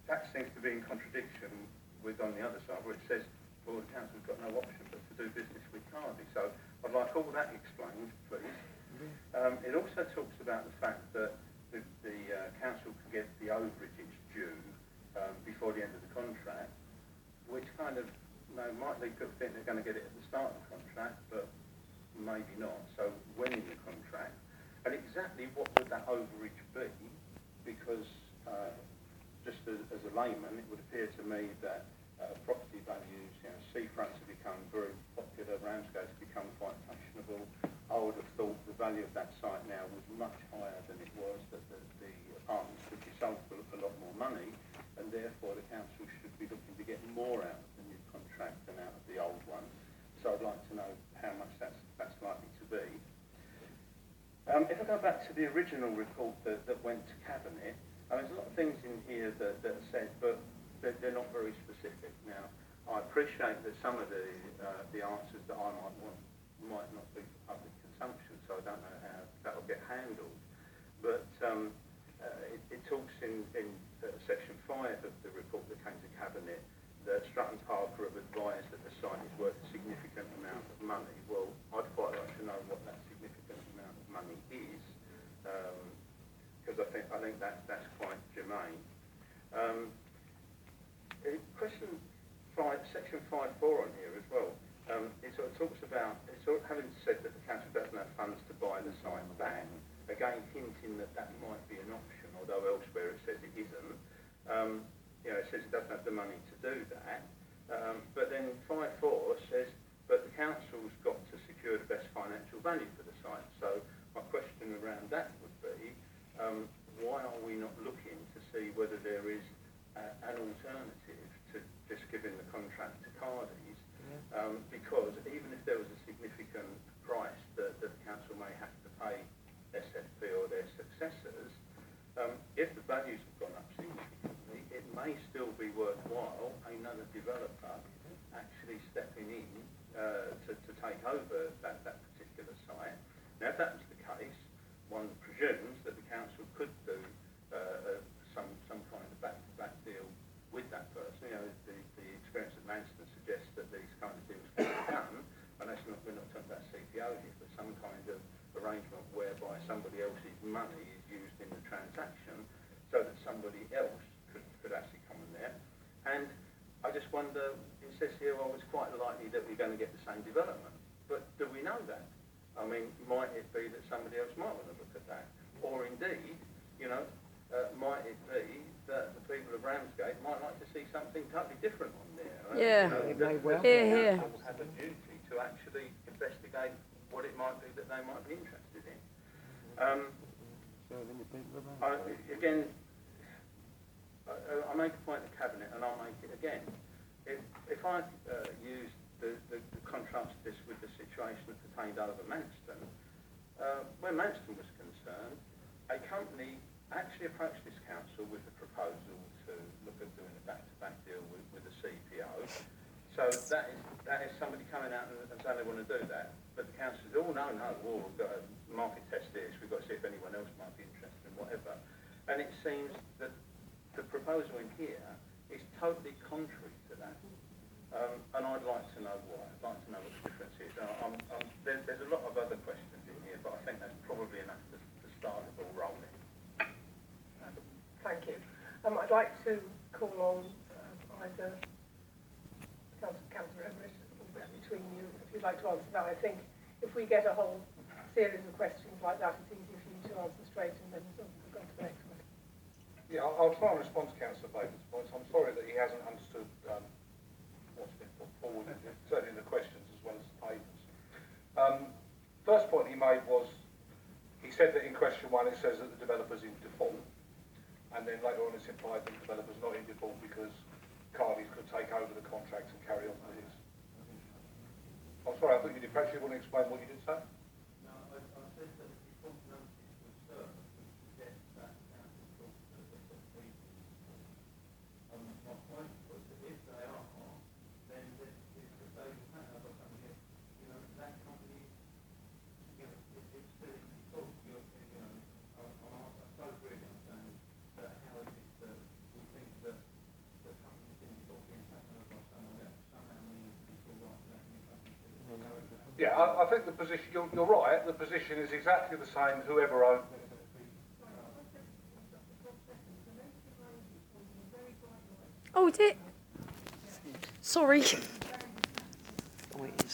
that seems to be in contradiction with on the other side, where it says, well, the council's got no option but to do business with Cardi. So I'd like all that explained, please. It also talks about the fact that the council can get the overages due before the end of the contract, which kind of, might lead people to think they're going to get it at the start of the contract, but maybe not. So when in the contract, and exactly what would that overage be? Because just as a layman, it would appear to me that property values, seafronts have become very popular, Ramsgate's become quite fashionable. I would have thought the value of that site now was much higher than it was, that the apartments could be sold for a lot more money, and therefore the council should be looking to get more out of the new contract than out of the old one. So I'd like to know how much that's likely to be. If I go back to the original report that went to Cabinet, there's a lot of things in here that are said, but they're not very specific. Now, I appreciate that some of the answers that I might want might not be for public consumption, so I don't know how that will get handled. But it talks in section 5 of the report that came to Cabinet that Stratton Parker have advised that the site is worth a significant amount of money. Well, I'd quite like to know what that significant amount of money is, because I think that's quite germane. Question 5, section 5.4 on here as well. It sort of talks about, having said that the council doesn't have funds to buy the site back, again hinting that might be an option, although elsewhere it says it isn't. It says it doesn't have the money to do that. But then 5.4 says, but the council's got to secure the best financial value for the site. So my question around that would be, why are we not looking to see whether there is an alternative to just giving the contract to Cardi's? Because even if there was a significant price that the council may have to pay SFP or their successors, if the values have gone up significantly, it may still be worthwhile another developer actually stepping in to take over that particular site. Now, if that was the case, one presumes that the council could do some kind of back-to-back deal with that person. The experience of Manston suggests that these kind of deals can be done, and we're not talking about CPO here, but some kind of arrangement whereby somebody else's money is used in the transaction so that somebody else could actually come in there. And I just wonder, it says here, well, it's quite likely that we're going to get the same development. But do we know that? I mean, might it be that somebody else might want to look at that? Or indeed, might it be that the people of Ramsgate might like to see something totally different on there? Yeah, the council have a duty to actually investigate what it might be that they might be interested in. Again, I make a point of Cabinet, and I'll make it again. If I use the contrast this with the situation that pertained over Manston, where Manston was concerned, a company actually approached this council with a proposal to look at doing a back-to-back deal with the CPO. So that is somebody coming out and saying they want to do that. But the council says, oh, no, we've got to market test this, we've got to see if anyone else might be interested in whatever. And it seems that the proposal in here is totally contrary to that. And I'd like to know why. I'd like to know what the difference is. There's a lot of other questions in here, but I think that's probably enough to start the ball rolling. Thank you. I'd like to call on either Councillor Everett or between you, if you'd like to answer that. I think if we get a whole series of questions like that, it's easier for you to answer straight and then we'll go to the next one. Yeah, I'll try and respond to Councillor Baker's points. I'm sorry that he hasn't understood what's been put forward, certainly in the questions as well as the papers. First point he made was, he said that in question 1 it says that the developer's in default, and then later on it's implied that the developer's not in default because Cardi's could take over the contract and carry on with his. I'm sorry, I thought you did. Perhaps you want to explain what you did say? No, I said that the default notice was served, which suggests that council talks to the people. My point was that if they are, then if they have got something, that company, it's still in default. I'm so really concerned that how is it that we think that Yeah, I think the position, you're right, the position is exactly the same whoever owns. Oh, is it? Sorry. Oh, it is.